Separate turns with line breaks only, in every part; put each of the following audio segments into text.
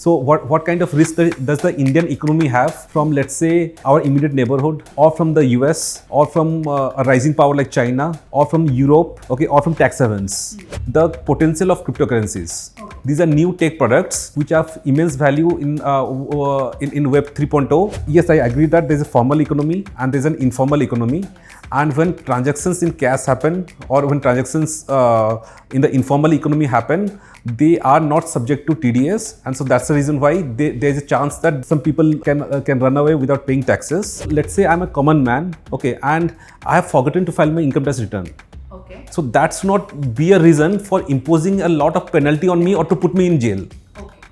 So what kind of risk does the Indian economy have from, let's say, our immediate neighborhood, or from the US, or from a rising power like China, or from Europe, okay, or from tax havens? The potential of cryptocurrencies. These are new tech products which have immense value in Web 3.0. Yes, I agree that there's a formal economy and there's an informal economy. And when transactions in cash happen, or when transactions in the informal economy happen, they are not subject to TDS, and so that's the reason why there's a chance that some people can run away without paying taxes. Let's say I'm a common man, okay, and I have forgotten to file my income tax return.
Okay.
So that's not be a reason for imposing a lot of penalty on me or to put me in jail.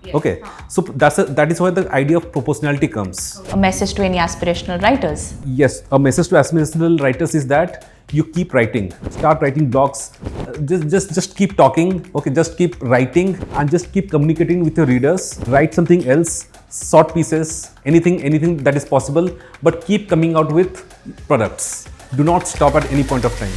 Yes.
Okay, so that is why the idea of proportionality comes.
A message to any aspirational writers.
Yes, a message to aspirational writers is that you keep writing, start writing blogs, just keep talking, okay, just keep writing and just keep communicating with your readers. Write something else, short pieces, anything that is possible, but keep coming out with products. Do not stop at any point of time.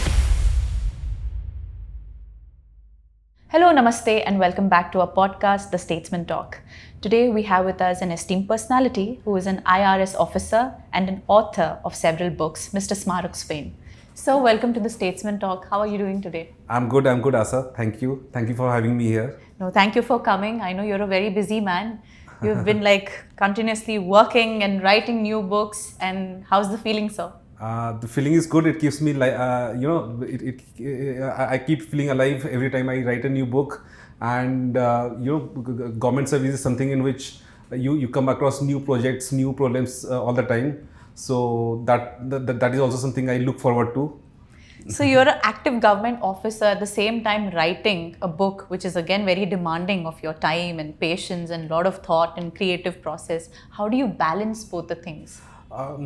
Hello, namaste, and welcome back to our podcast, The Statesman Talk. Today we have with us an esteemed personality who is an IRS officer and an author of several books, Mr. Smarak Swain. So, welcome to The Statesman Talk. How are you doing today?
I'm good, Asa. Thank you for having me here.
No, thank you for coming. I know you're a very busy man. You've been continuously working and writing new books. And how's the feeling, sir?
The feeling is good. It keeps me I keep feeling alive every time I write a new book. And government service is something in which you come across new projects, new problems all the time. So that is also something I look forward to.
So you're an active government officer, at the same time writing a book which is again very demanding of your time and patience and a lot of thought and creative process. How do you balance both the things?
I'll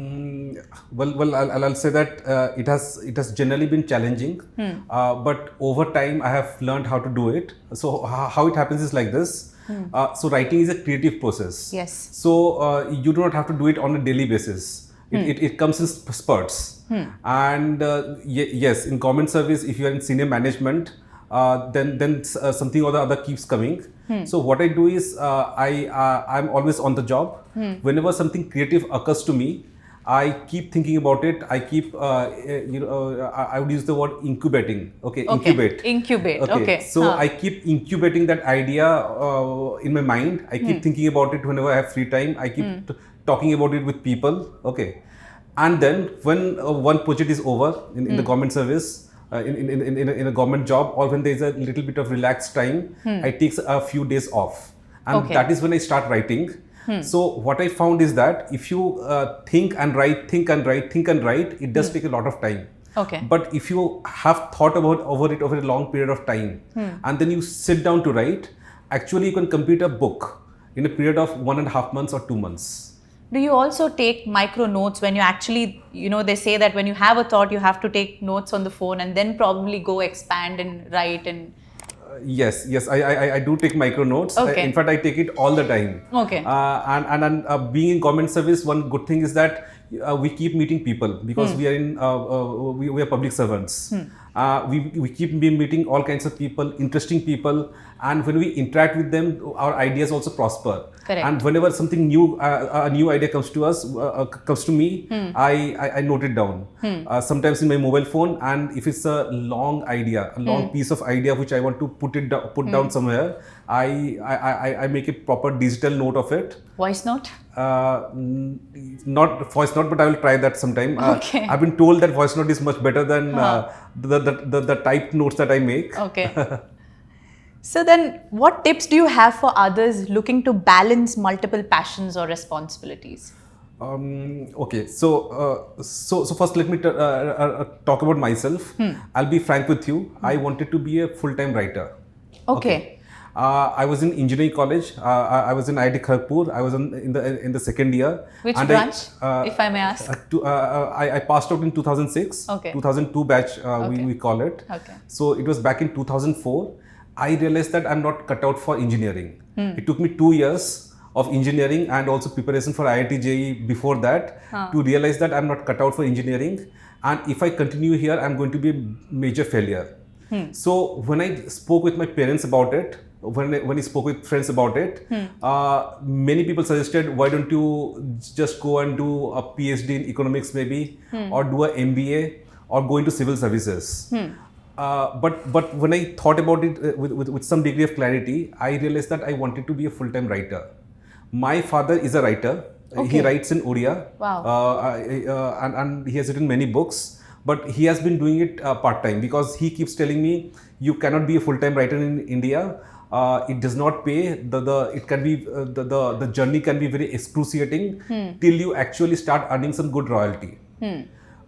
say that it has generally been challenging, but over time I have learned how to do it. So how it happens is like this. So writing is a creative process.
Yes.
So you do not have to do it on a daily basis. It comes in spurts. And yes, in government service, if you are in senior management, then something or the other keeps coming. So what I do is I'm always on the job. Whenever something creative occurs to me, I keep thinking about it. I keep I would use the word incubating. Okay.
Incubate. Okay.
So I keep incubating that idea in my mind. I keep thinking about it whenever I have free time. I keep talking about it with people. Okay. And then when one project is over in the government service, in a government job, or when there is a little bit of relaxed time, I take a few days off, and that is when I start writing. So what I found is that if you think and write, it does take a lot of time.
Okay.
But if you have thought over it over a long period of time, and then you sit down to write, actually you can complete a book in a period of 1.5 months or 2 months.
Do you also take micro notes when you actually, they say that when you have a thought, you have to take notes on the phone and then probably go expand and write and...
Yes, I do take micro notes.
Okay.
In fact, I take it all the time.
Okay.
And being in government service, one good thing is that we keep meeting people because we are we are public servants. We keep meeting all kinds of people, interesting people, and when we interact with them, our ideas also prosper.
Correct.
And whenever something new, a new idea comes to us, comes to me, I note it down. Sometimes in my mobile phone, and if it's a long idea, a long piece of idea which I want to put down somewhere, I make a proper digital note of it.
Voice note?
Not voice note, but I will try that sometime.
Okay.
I've been told that voice note is much better than the typed notes that I make.
Okay. So then, what tips do you have for others looking to balance multiple passions or responsibilities?
Okay, so first let me talk about myself. I'll be frank with you. I wanted to be a full-time writer.
Okay.
I was in engineering college. I was in IIT Kharagpur. I was in the second year.
Which branch, if I may ask?
I passed out in 2006.
Okay.
2002 batch, we call it.
Okay.
So it was back in 2004. I realized that I'm not cut out for engineering. It took me 2 years of engineering and also preparation for IIT JEE before that to realize that I'm not cut out for engineering. And if I continue here, I'm going to be a major failure. So when I spoke with my parents about it, when I spoke with friends about it, many people suggested, why don't you just go and do a PhD in economics maybe, or do a MBA, or go into civil services. But when I thought about it with some degree of clarity, I realized that I wanted to be a full-time writer. My father is a writer.
Okay.
He writes in Odia.
Wow.
And he has written many books, but he has been doing it part-time, because he keeps telling me, you cannot be a full-time writer in India. It does not pay. It can be the journey can be very excruciating till you actually start earning some good royalty.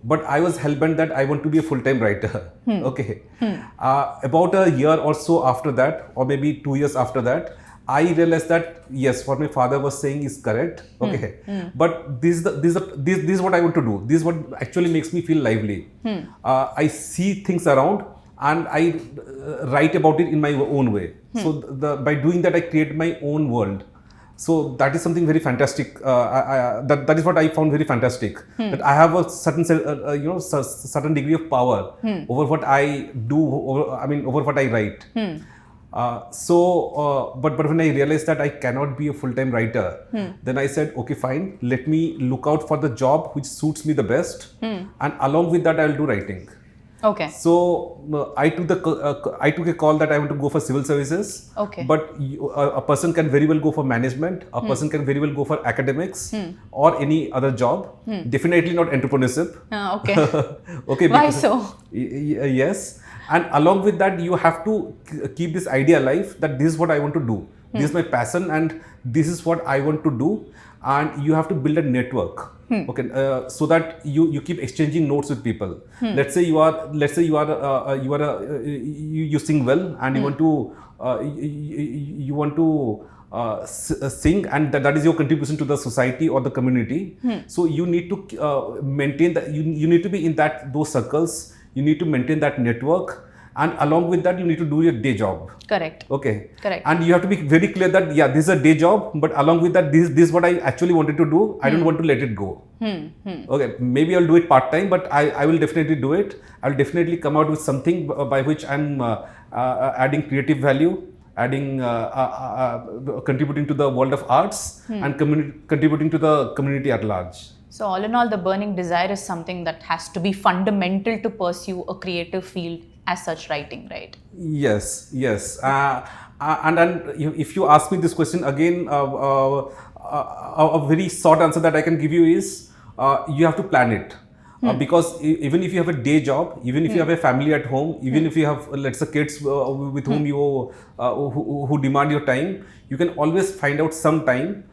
But I was hellbent that I want to be a full-time writer. Okay. About a year or so after that, or maybe 2 years after that, I realized that yes, what my father was saying is correct. Okay. But this is what I want to do. This is what actually makes me feel lively. I see things around and I write about it in my own way. So by doing that, I create my own world. So that is something very fantastic. That is what I found very fantastic. That I have a certain certain degree of power over what I do. Over what I write. But when I realized that I cannot be a full-time writer, then I said, okay, fine. Let me look out for the job which suits me the best, and along with that, I will do writing.
Okay.
So I took a call that I want to go for civil services.
Okay.
But a person can very well go for management. A person can very well go for academics or any other job. Definitely not entrepreneurship.
Okay.
Okay.
Why so?
Yes. And along with that, you have to keep this idea alive that this is what I want to do. This is my passion, and this is what I want to do. And you have to build a network. Okay, so that you keep exchanging notes with people. Let's say you sing well, and you want to sing, and that is your contribution to the society or the community. So you need to maintain that. You need to be in those circles. You need to maintain that network. And along with that, you need to do your day job.
Correct.
Okay.
Correct.
And you have to be very clear that, yeah, this is a day job, but along with that, this is what I actually wanted to do. I don't want to let it go. Okay. Maybe I'll do it part-time, but I will definitely do it. I'll definitely come out with something by which I'm adding creative value, adding, contributing to the world of arts, and contributing to the community at large.
So all in all, the burning desire is something that has to be fundamental to pursue a creative field as such, writing, right?
Yes. And if you ask me this question again, a very short answer that I can give you is you have to plan it. Because even if you have a day job, even if you have a family at home, even if you have, let's say, kids with whom you who demand your time, you can always find out some time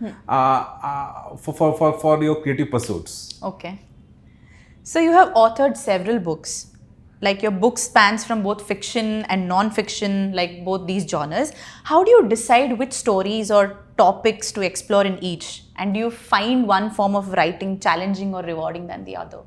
for your creative pursuits.
Okay. So you have authored several books. Like your book spans from both fiction and non-fiction, like both these genres. How do you decide which stories or topics to explore in each? And do you find one form of writing challenging or rewarding than the other?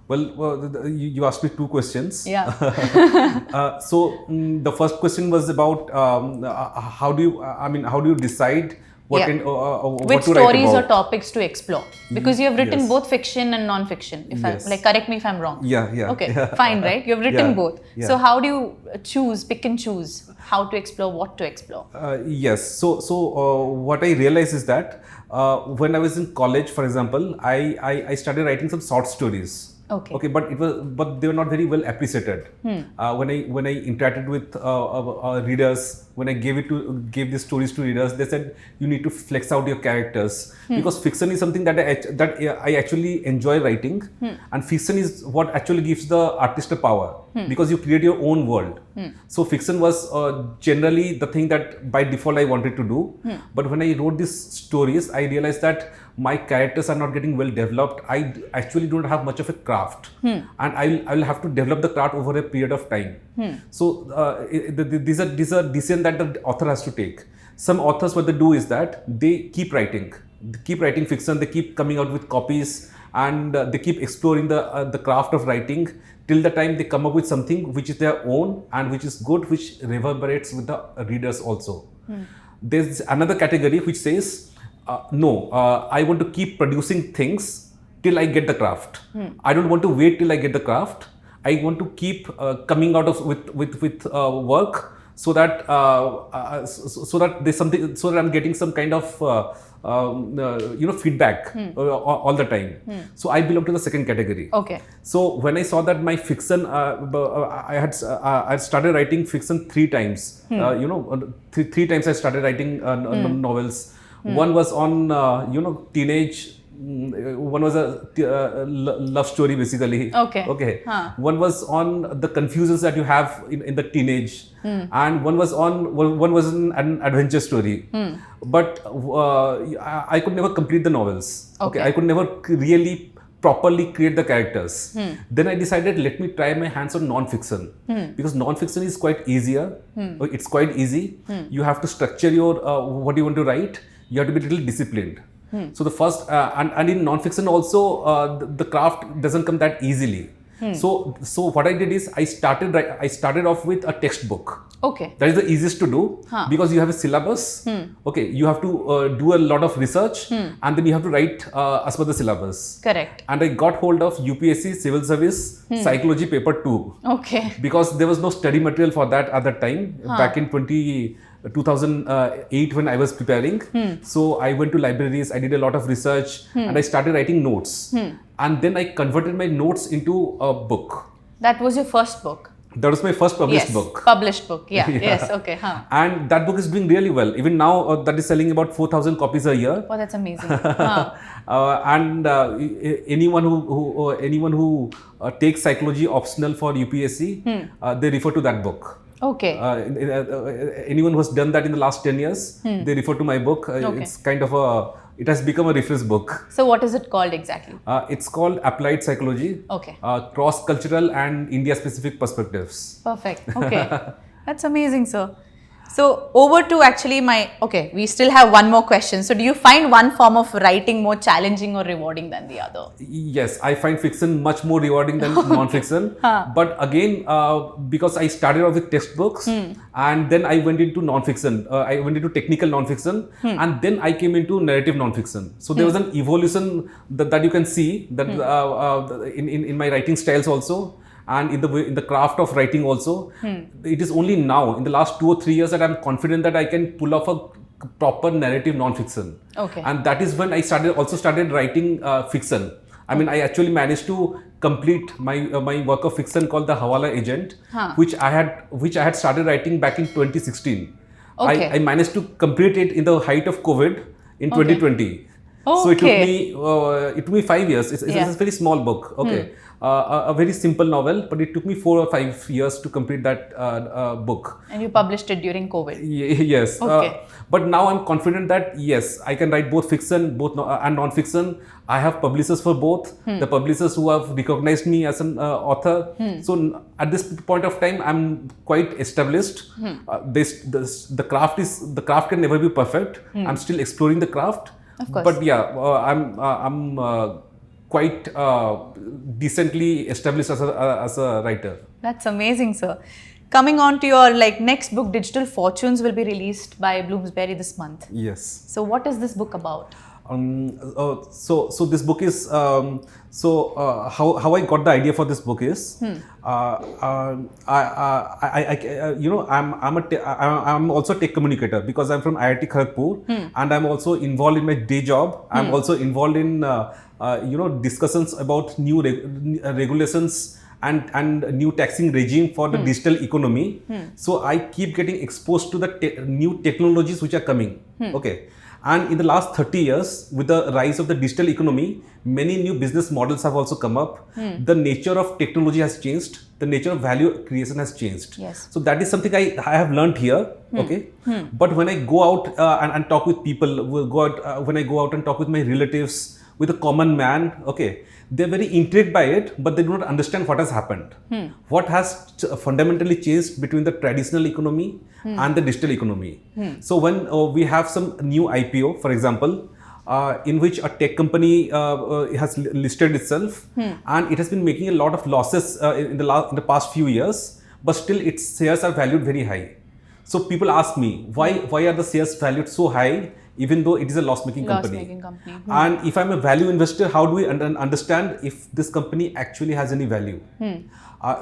Well, you asked me two questions.
Yeah.
So the first question was about how do you decide what
which
what to
stories
write
or
about?
topics to explore? Because you have written
Yes.
both fiction and non-fiction.
Yes.
Correct me if I'm wrong.
Yeah.
Okay, fine, right? You have written
Yeah,
both.
yeah.
So how do you pick and choose how to explore, what to explore?
Yes. So what I realized is that when I was in college, for example, I started writing some short stories.
Okay.
But they were not very well appreciated. When I interacted with readers, when I gave these stories to readers, they said you need to flex out your characters, because fiction is something that I actually enjoy writing, and fiction is what actually gives the artist a power, because you create your own world. So fiction was generally the thing that by default I wanted to do. But when I wrote these stories, I realized that my characters are not getting well developed. I actually don't have much of a craft, and I will have to develop the craft over a period of time. So these are decisions that the author has to take. Some authors, what they do is that they keep writing fiction. They keep coming out with copies, and they keep exploring the craft of writing till the time they come up with something which is their own and which is good, which reverberates with the readers also. There's another category which says, no, I want to keep producing things till I get the craft. I don't want to wait till I get the craft. I want to keep coming out with work so that so that there's something, so that I'm getting some kind of feedback all the time. So I belong to the second category.
Okay.
So when I saw that my fiction, I had started writing fiction 3 times. Three times I started writing novels. One was on teenage. One was a love story basically.
Okay.
Okay. One was on the confusions that you have in the teenage, and one was an adventure story. But I could never complete the novels. Okay. I could never really properly create the characters. Then I decided, let me try my hands on non-fiction, because non-fiction is quite easier. It's quite easy. You have to structure your what you want to write. You have to be a little disciplined. So the first and in non-fiction also the craft doesn't come that easily. So what I did is I started off with a textbook.
Okay.
That is the easiest to do because you have a syllabus. Okay, you have to do a lot of research and then you have to write as per the syllabus.
Correct.
And I got hold of UPSC Civil Service Psychology Paper 2.
Okay.
Because there was no study material for that at that time back in 2008 when I was preparing. So I went to libraries, I did a lot of research and I started writing notes. And then I converted my notes into a book.
That was your first book?
That was my first published book.
Published book, yeah. Yes, okay.
And that book is doing really well. Even now that is selling about 4,000 copies a year.
Oh, that's amazing.
And anyone who takes psychology optional for UPSC, they refer to that book.
Okay.
Anyone who has done that in the last 10 years, they refer to my book. It's kind of it has become a reference book.
So what is it called exactly?
It's called Applied Psychology.
Okay.
Cross-cultural and India-specific perspectives.
Perfect. Okay. That's amazing, sir. So over to actually we still have one more question. So do you find one form of writing more challenging or rewarding than the other?
Yes, I find fiction much more rewarding than non-fiction. But again, because I started off with textbooks and then I went into non-fiction. I went into technical non-fiction and then I came into narrative non-fiction. So there was an evolution that you can see that in my writing styles also. And in the craft of writing also, it is only now in the last 2 or 3 years that I'm confident that I can pull off a proper narrative non-fiction. Okay. And that is when I started writing fiction. I mean, I actually managed to complete my work of fiction called The Hawala Agent, which I had started writing back in 2016. Okay. I managed to complete it in the height of COVID in 2020. So it took me 5 years. It's a very small book. Okay. A very simple novel, but it took me 4 or 5 years to complete that book.
And you published it during COVID?
Yes. Okay. But now I'm confident that yes, I can write both fiction, and non-fiction. I have publishers for both. The publishers who have recognized me as an author. So at this point of time, I'm quite established. The craft can never be perfect. I'm still exploring the craft.
Of course.
But yeah, I'm quite decently established as a writer.
That's amazing, sir. Coming on to your next book, Digital Fortunes, will be released by Bloomsbury this month.
Yes.
So what is this book about?
So this book is how I got the idea for this book is I'm also a tech communicator because I'm from IIT Kharagpur and I'm also involved in my day job. I'm also involved in discussions about new regulations and new taxing regime for the digital economy. So I keep getting exposed to the new technologies which are coming. Okay. And in the last 30 years, with the rise of the digital economy, many new business models have also come up. The nature of technology has changed. The nature of value creation has changed.
Yes.
So that is something I have learned here. Okay. But when I go out and talk with people, when I go out and talk with my relatives, with a common man, okay, they're very intrigued by it, but they do not understand what has happened. What has fundamentally changed between the traditional economy and the digital economy. So when we have some new IPO, for example, in which a tech company has listed itself and it has been making a lot of losses in the past few years, but still its shares are valued very high. So people ask me, why are the shares valued so high even though it is a loss-making company? And if I'm a value investor, how do we understand if this company actually has any value?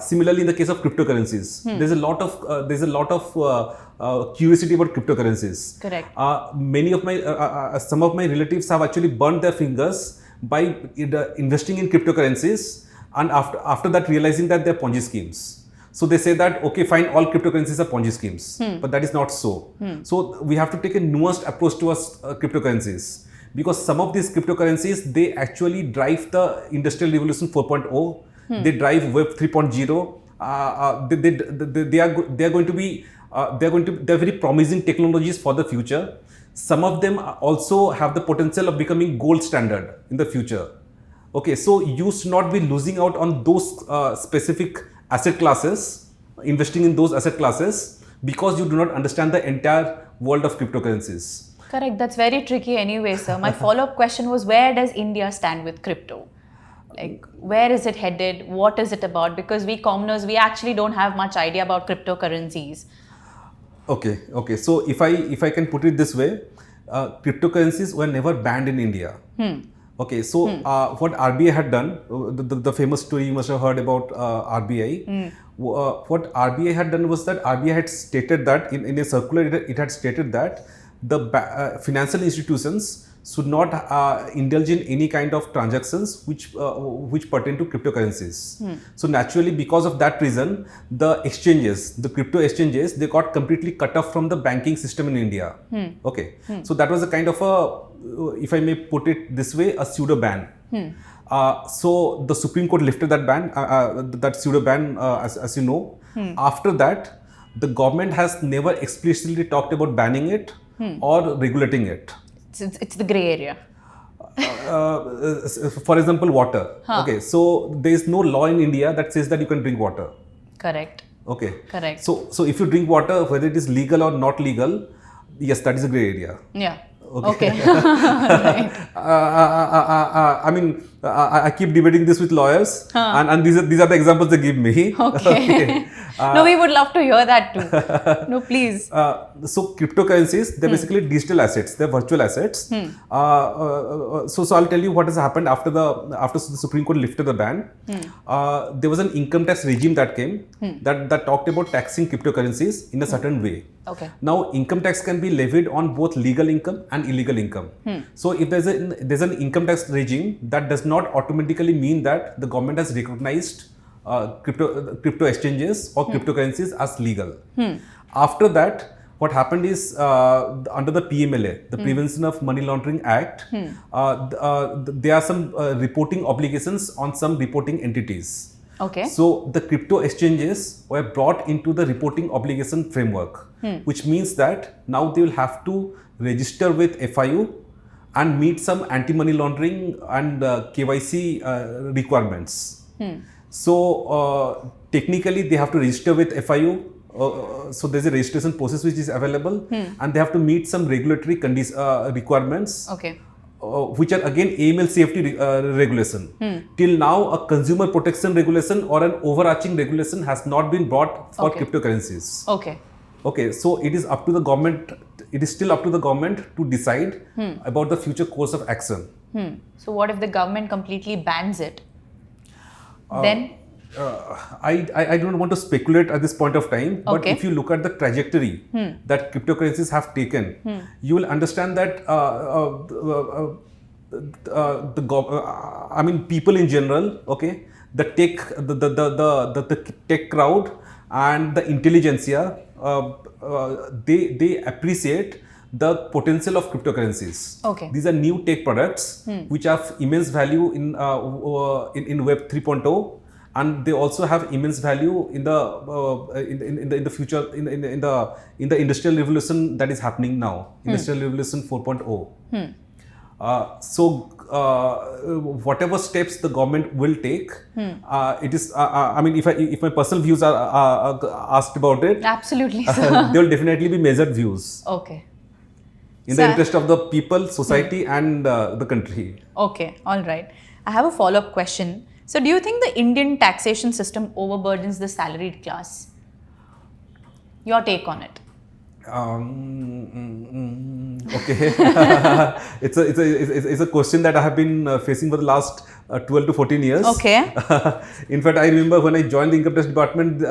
Similarly, in the case of cryptocurrencies, there's a lot of curiosity about cryptocurrencies.
Correct.
Many of my some of my relatives have actually burnt their fingers by investing in cryptocurrencies, and after that realizing that they're Ponzi schemes. So they say that, okay, fine, all cryptocurrencies are Ponzi schemes, but that is not so. So we have to take a nuanced approach towards cryptocurrencies, because some of these cryptocurrencies, they actually drive the Industrial Revolution 4.0, they drive Web 3.0. They're very promising technologies for the future. Some of them also have the potential of becoming gold standard in the future. Okay, so you should not be losing out on those specific asset classes, investing in those asset classes, because you do not understand the entire world of cryptocurrencies.
Correct. That's very tricky anyway, sir. My follow-up question was, where does India stand with crypto? Like, where is it headed? What is it about? Because we commoners, we actually don't have much idea about cryptocurrencies.
Okay. So if I can put it this way, cryptocurrencies were never banned in India. Okay, so what RBI had done, the famous story you must have heard about RBI. What RBI had done was that RBI had stated that in a circular, it had stated that the financial institutions should not indulge in any kind of transactions which pertain to cryptocurrencies. So naturally, because of that reason, the crypto exchanges, they got completely cut off from the banking system in India. Okay, so that was a kind of a, if I may put it this way, a pseudo ban. So the Supreme Court lifted that ban, that pseudo ban, as you know. After that, the government has never explicitly talked about banning it or regulating it.
It's the gray area.
For example, water. Okay, so there is no law in India that says that you can drink water.
Correct.
Okay.
Correct.
So if you drink water, whether it is legal or not legal, yes, that is a gray area.
Yeah. Okay. Right.
I mean, I keep debating this with lawyers, and these are the examples they give me.
Okay. No, we would love to hear that too. No, please.
So cryptocurrencies, they're basically digital assets. They're virtual assets. So I'll tell you what has happened after the Supreme Court lifted the ban. There was an income tax regime that came that talked about taxing cryptocurrencies in a certain way.
Okay.
Now, income tax can be levied on both legal income and illegal income. So if there's an income tax regime, that does not automatically mean that the government has recognized crypto exchanges or cryptocurrencies as legal. After that, what happened is under the PMLA, the Prevention of Money Laundering Act, there are some reporting obligations on some reporting entities.
Okay.
So the crypto exchanges were brought into the reporting obligation framework, which means that now they will have to register with FIU and meet some anti-money laundering and KYC requirements. So technically they have to register with FIU. So there's a registration process which is available, and they have to meet some regulatory requirements.
Okay.
Which are again AML safety regulation. Till now, a consumer protection regulation or an overarching regulation has not been brought for cryptocurrencies. Okay, so it is up to the government. It is still up to the government to decide about the future course of action.
So what if the government completely bans it? Then?
I don't want to speculate at this point of time, but if you look at the trajectory that cryptocurrencies have taken, you will understand that I mean, people in general, okay, the tech crowd and the intelligentsia, they appreciate the potential of cryptocurrencies.
Okay.
These are new tech products which have immense value in Web 3.0. And they also have immense value in the future in the industrial revolution that is happening now, Industrial Revolution 4.0. So whatever steps the government will take, it is. I mean, if my personal views are asked about it,
absolutely,
there will definitely be measured views.
Okay.
In the interest of the people, society, and the country.
Okay. All right. I have a follow-up question. So do you think the Indian taxation system overburdens the salaried class? Your take on it?
Okay. It's a question that I have been facing for the last 12 to 14 years.
Okay.
In fact, I remember when I joined the income tax department,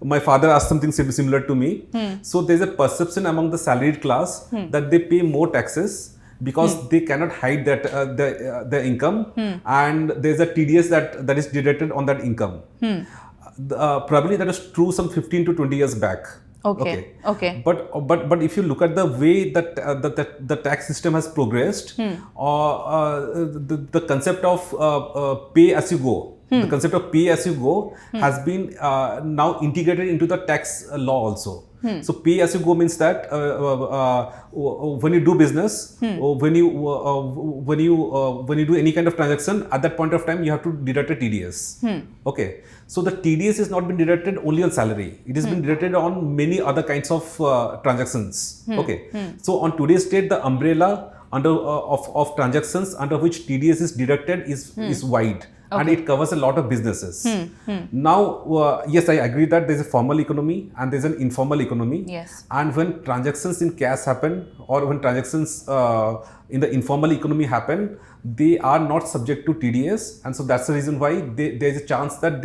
my father asked something similar to me. So there's a perception among the salaried class that they pay more taxes because they cannot hide that their income, and there's a TDS that is deducted on that income. Probably that is true some 15 to 20 years back.
Okay.
But if you look at the way that the tax system has progressed, the concept of pay as you go, the concept of pay as you go has been now integrated into the tax law also. So pay as you go means that when you do business, when you do any kind of transaction, at that point of time you have to deduct a TDS. Okay. So the TDS has not been deducted only on salary. It has been deducted on many other kinds of transactions. Okay. So on today's date, the umbrella of transactions under which TDS is deducted is wide. Okay. And it covers a lot of businesses. Now, yes, I agree that there's a formal economy and there's an informal economy.
Yes.
And when transactions in cash happen, or when transactions in the informal economy happen, they are not subject to TDS, and so that's the reason why there's a chance that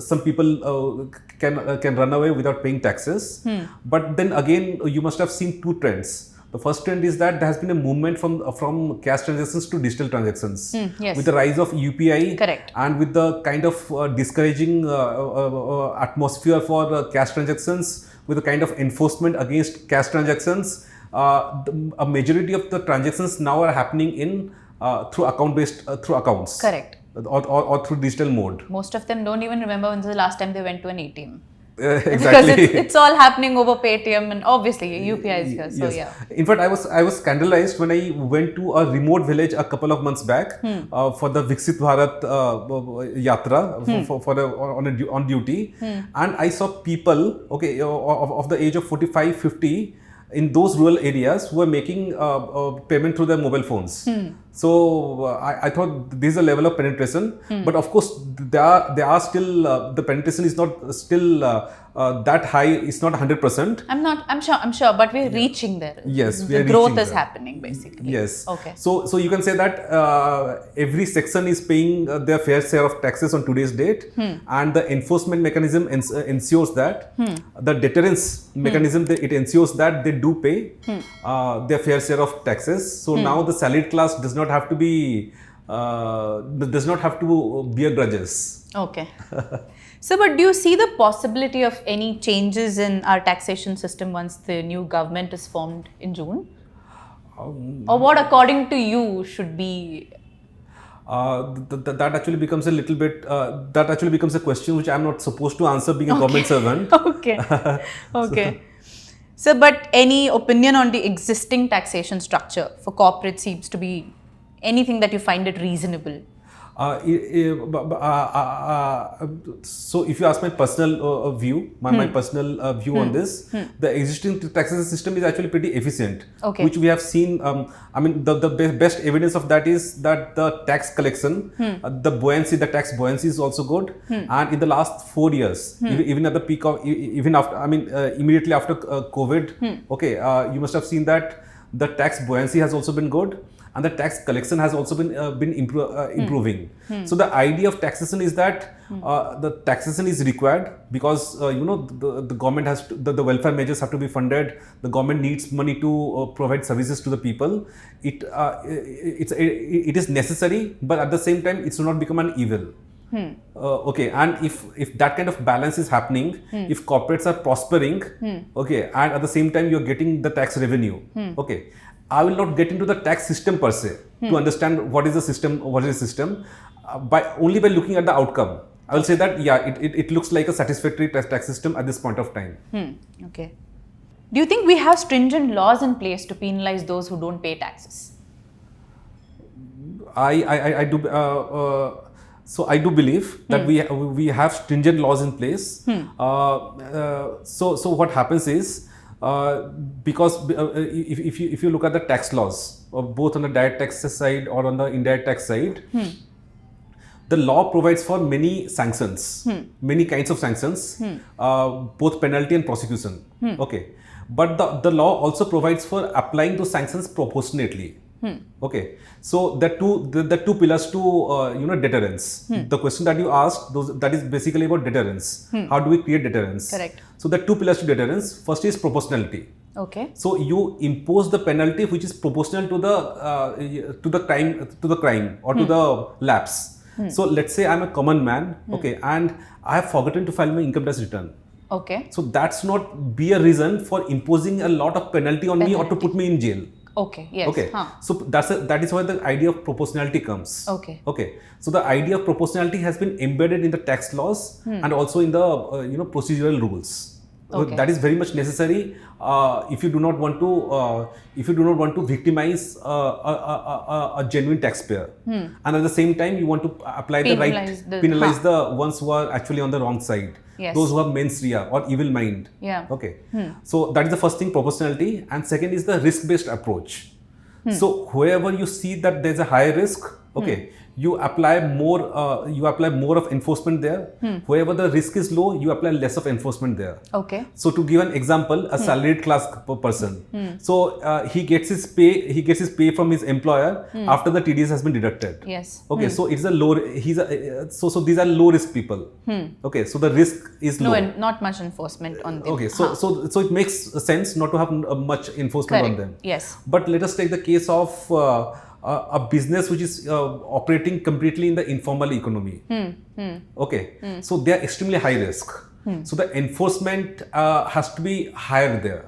some people can run away without paying taxes. But then again, you must have seen two trends. The first trend is that there has been a movement from cash transactions to digital transactions.
Yes.
With the rise of UPI.
Correct.
And with the kind of discouraging atmosphere for cash transactions, with the kind of enforcement against cash transactions, a majority of the transactions now are happening in through accounts.
Correct.
Or through digital mode.
Most of them don't even remember when was the last time they went to an ATM.
Exactly.
Because it's all happening over Paytm, and obviously UPI is here. So
yes.
yeah.
In fact, I was scandalized when I went to a remote village a couple of months back for the Viksit Bharat Yatra on duty, and I saw people of the age of 45, 50 in those rural areas who were making payment through their mobile phones. So I thought this is a level of penetration, but of course there are still the penetration is not still that high. It's not 100%.
I'm sure, but we're reaching there.
Yes,
the growth is happening basically.
Yes.
Okay.
So you can say that every section is paying their fair share of taxes on today's date, and the enforcement mechanism ensures that the deterrence mechanism it ensures that they do pay their fair share of taxes. So now the salaried class does not have to bear grudges.
Okay. So, but do you see the possibility of any changes in our taxation system once the new government is formed in June? Or what, according to you, should be?
That actually becomes a little bit. That actually becomes a question which I'm not supposed to answer, being a government servant.
Okay. Okay. So, but any opinion on the existing taxation structure for corporate seems to be anything that you find it reasonable?
So if you ask my personal view, my personal view on this, the existing taxation system is actually pretty efficient, which we have seen. I mean, the best evidence of that is that the tax collection, the tax buoyancy is also good. And in the last 4 years, even at the peak of, even after, immediately after COVID, you must have seen that the tax buoyancy has also been good. And the tax collection has also been improving. So the idea of taxation is that the taxation is required because the government has to, the welfare measures have to be funded. The government needs money to provide services to the people. It is necessary, but at the same time, it should not become an evil. And if that kind of balance is happening, if corporates are prospering, and at the same time you're getting the tax revenue, I will not get into the tax system per se to understand what is the system, only by looking at the outcome. I will say that, it looks like a satisfactory tax system at this point of time.
Okay. Do you think we have stringent laws in place to penalize those who don't pay taxes?
I do. So I do believe that we have stringent laws in place. So what happens is, because if you look at the tax laws, both on the direct tax side or on the indirect tax side, the law provides for many sanctions, many kinds of sanctions, both penalty and prosecution. but the law also provides for applying those sanctions proportionately. Okay, so the two pillars to deterrence. The question that you asked, that is basically about deterrence. How do we create deterrence?
Correct.
So the two pillars to deterrence. First is proportionality.
Okay.
So you impose the penalty which is proportional to the crime or to the lapse. So let's say I'm a common man, okay, and I have forgotten to file my income tax return.
Okay.
So that's not be a reason for imposing a lot of penalty on me or to put me in jail.
Okay. Yes.
Okay. So that is why the idea of proportionality comes.
Okay.
Okay. So the idea of proportionality has been embedded in the tax laws and also in the procedural rules.
Okay.
That is very much necessary if you do not want to victimize a genuine taxpayer, and at the same time you want to apply penalize the ones who are actually on the wrong side.
Yes.
Those who have mens rea or evil mind.
Yeah.
Okay. So that is the first thing, proportionality, and second is the risk-based approach. So wherever you see that there's a high risk, okay, you apply more of enforcement there. Wherever the risk is low, you apply less of enforcement there.
Okay.
So to give an example, a salaried class person, so he gets his pay from his employer after the TDS has been deducted.
Yes.
Okay, so it's so these are low risk people. Okay, so the risk is low.
No, not much enforcement on them.
Okay, so it makes sense not to have much enforcement on them.
Yes.
But let us take the case of a business which is operating completely in the informal economy. Okay, so they are extremely high risk. So the enforcement has to be higher there.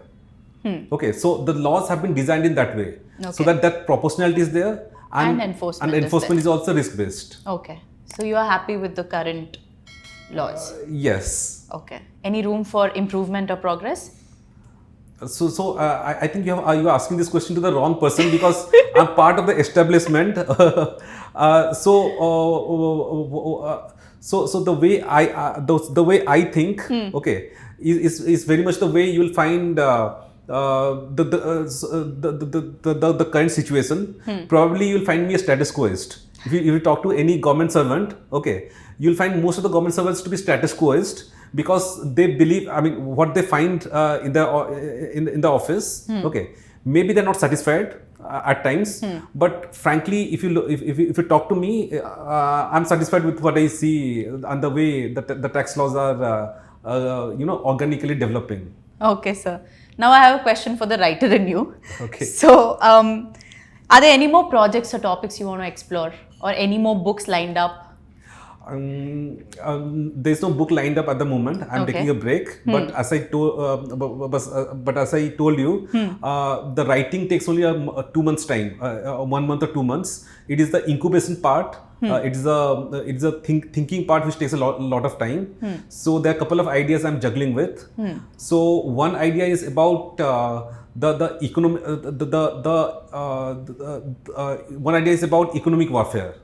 Okay, so the laws have been designed in that way, so that proportionality is there
and enforcement
is also risk based.
Okay, so you are happy with the current laws?
Yes.
Okay. Any room for improvement or progress?
So I think you are asking this question to the wrong person, because I'm part of the establishment. So the way I think, okay, is very much the way you will find the current situation. Probably you will find me a status quoist. If you talk to any government servant, okay, you'll find most of the government servants to be status quoist, because they believe, I mean, what they find in the office, okay, maybe they're not satisfied at times, but frankly, if you talk to me, I'm satisfied with what I see and the way that the tax laws are organically developing.
Okay, sir. Now I have a question for the writer in you.
Okay.
So, are there any more projects or topics you want to explore, or any more books lined up?
There's no book lined up at the moment. I'm taking a break, but as I told you, the writing takes only 2 months time, 1 month or 2 months. It is the incubation part. It's a thinking part which takes a lot of time. So there are a couple of ideas I'm juggling with. So one idea is about one idea is about economic warfare.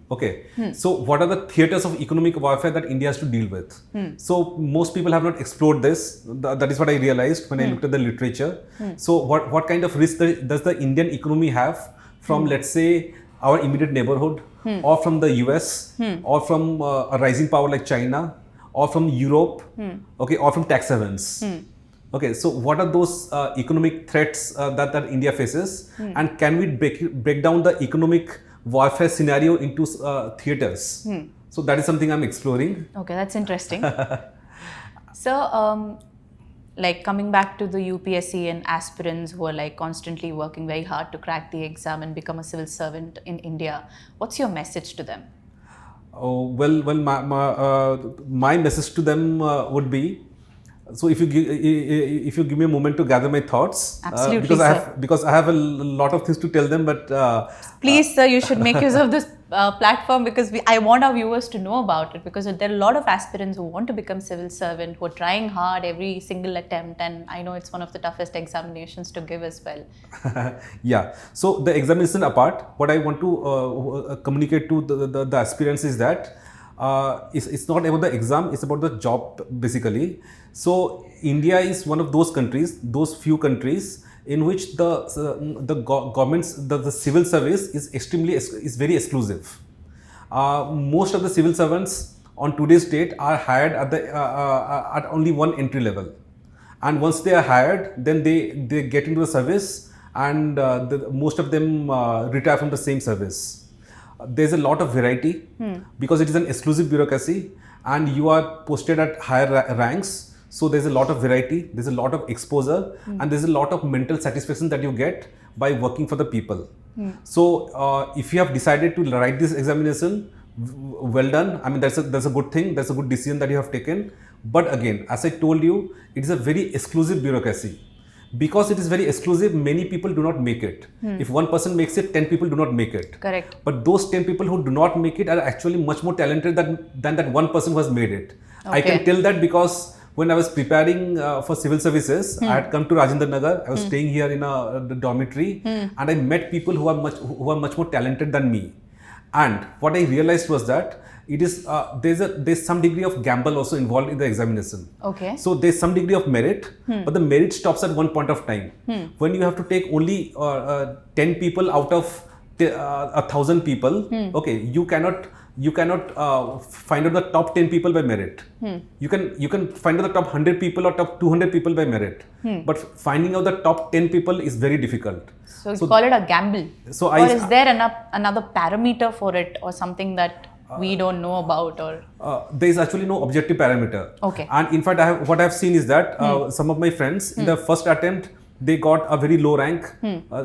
Okay, so what are the theaters of economic warfare that India has to deal with? So most people have not explored this. That is what I realized when I looked at the literature. So what kind of risk does the Indian economy have from, let's say, our immediate neighborhood, or from the US, or from a rising power like China, or from Europe, okay, or from tax havens? Okay, so what are those economic threats that India faces, and can we break down the economic warfare scenario into theaters? So that is something I'm exploring.
Okay, that's interesting. So, like coming back to the UPSC and aspirants who are like constantly working very hard to crack the exam and become a civil servant in India, what's your message to them?
Oh, well, my message to them would be, so if you give me a moment to gather my thoughts,
absolutely,
because I have a lot of things to tell them, but
please, sir, you should make use of this platform, because I want our viewers to know about it, because there are a lot of aspirants who want to become civil servant, who are trying hard every single attempt, and I know it's one of the toughest examinations to give as well.
Yeah, so the examination apart, what I want to communicate to the aspirants is that it's not about the exam, it's about the job basically. So India is one of those countries, those few countries in which the government's the civil service is very exclusive. Most of the civil servants on today's date are hired at only one entry level, And once they are hired, then they get into the service, and most of them retire from the same service. There's a lot of variety because it is an exclusive bureaucracy, and you are posted at higher ranks. So there's a lot of variety, there's a lot of exposure, and there's a lot of mental satisfaction that you get by working for the people. So if you have decided to write this examination, well done. I mean, that's a good thing. That's a good decision that you have taken. But again, as I told you, it is a very exclusive bureaucracy. Because it is very exclusive, many people do not make it. If one person makes it, 10 people do not make it.
Correct.
But those 10 people who do not make it are actually much more talented than that one person who has made it.
Okay.
I can tell that because when I was preparing for civil services, I had come to Rajendra Nagar. I was staying here in a dormitory, and I met people who are much more talented than me. And what I realized was that it is there's some degree of gamble also involved in the examination.
Okay.
So there's some degree of merit, but the merit stops at one point of time. When you have to take only 10 people out of 1,000 people, okay, you cannot find out the top 10 people by merit. You can find out the top 100 people or top 200 people by merit, but finding out the top 10 people is very difficult.
So you call it a gamble.
So
or is there another parameter for it, or something that we don't know about? Or
there is actually no objective parameter.
Okay.
And in fact, what I have seen is that some of my friends in the first attempt they got a very low rank,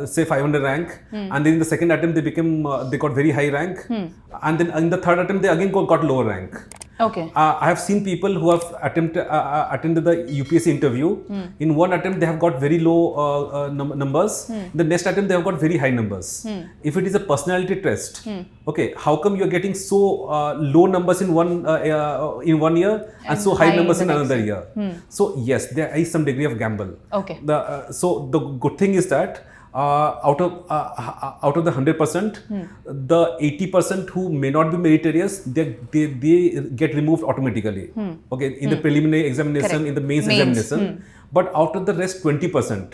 say 500 rank, and then in the second attempt they got very high rank, and then in the third attempt they again got lower rank.
Okay.
I have seen people who have attended the UPSC interview. In one attempt, they have got very low numbers. In the next attempt, they have got very high numbers. If it is a personality test, okay, how come you are getting so low numbers in one year and so high numbers in another year? So yes, there is some degree of gamble.
Okay.
So the good thing is that out of the 100%, the 80% who may not be meritorious, they get removed automatically. Okay, in the preliminary examination,
Correct.
in the mains examination. But out of the rest 20%,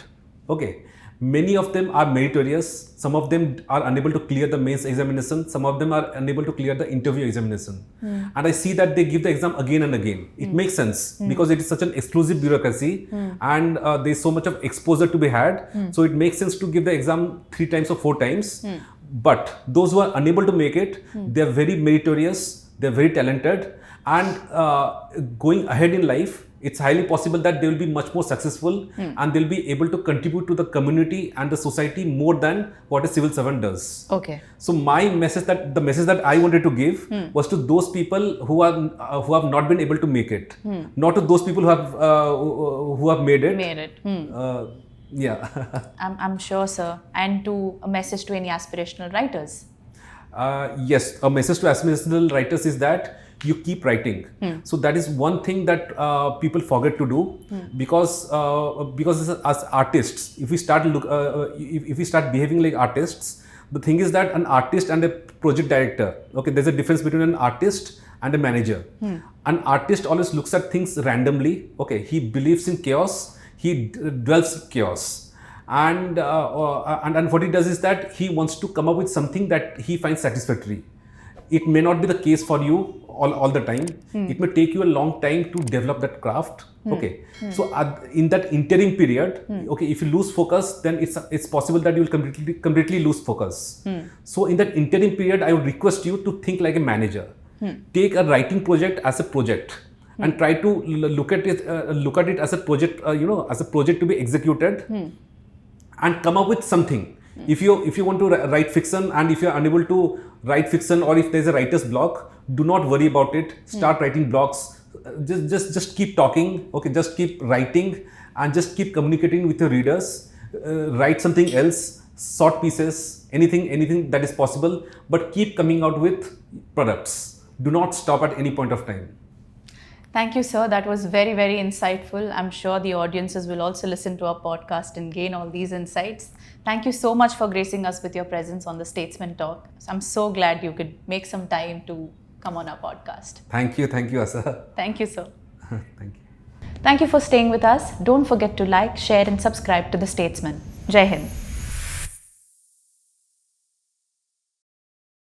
okay, many of them are meritorious. Some of them are unable to clear the mains examination. Some of them are unable to clear the interview examination. And I see that they give the exam again and again. It makes sense because it is such an exclusive bureaucracy, and there is so much of exposure to be had. So it makes sense to give the exam 3 times or 4 times. But those who are unable to make it, they are very meritorious. They are very talented, and going ahead in life, it's highly possible that they will be much more successful and they'll be able to contribute to the community and the society more than what a civil servant does.
Okay.
So the message that I wanted to give was to those people who have not been able to make it, not to those people who have made it. Yeah.
I'm sure, sir. And to a message to any aspirational writers.
Yes, a message to aspirational writers is that you keep writing. So that is one thing that people forget to do, because as artists, if we start behaving like artists, the thing is that an artist and a project director, okay, there's a difference between an artist and a manager. An artist always looks at things randomly. Okay, he believes in chaos. He dwells in chaos. And what he does is that he wants to come up with something that he finds satisfactory. It may not be the case for you all the time. It may take you a long time to develop that craft. Okay, so in that interim period, okay, if you lose focus, then it's possible that you will completely lose focus. So in that interim period, I would request you to think like a manager. Take a writing project as a project and try to look at it as a project, as a project to be executed, and come up with something. If you want to write fiction, and if you are unable to write fiction, or if there is a writer's block, do not worry about it. Start writing blogs. Just keep talking. Okay, just keep writing and just keep communicating with your readers. Write something else, short pieces, anything that is possible, but keep coming out with products. Do not stop at any point of time.
Thank you, sir. That was very, very insightful. I'm sure the audiences will also listen to our podcast and gain all these insights. Thank you so much for gracing us with your presence on the Statesman Talk. I'm so glad you could make some time to come on our podcast.
Thank you, Asa.
Thank you, sir.
Thank you.
Thank you for staying with us. Don't forget to like, share and subscribe to The Statesman. Jai Hind.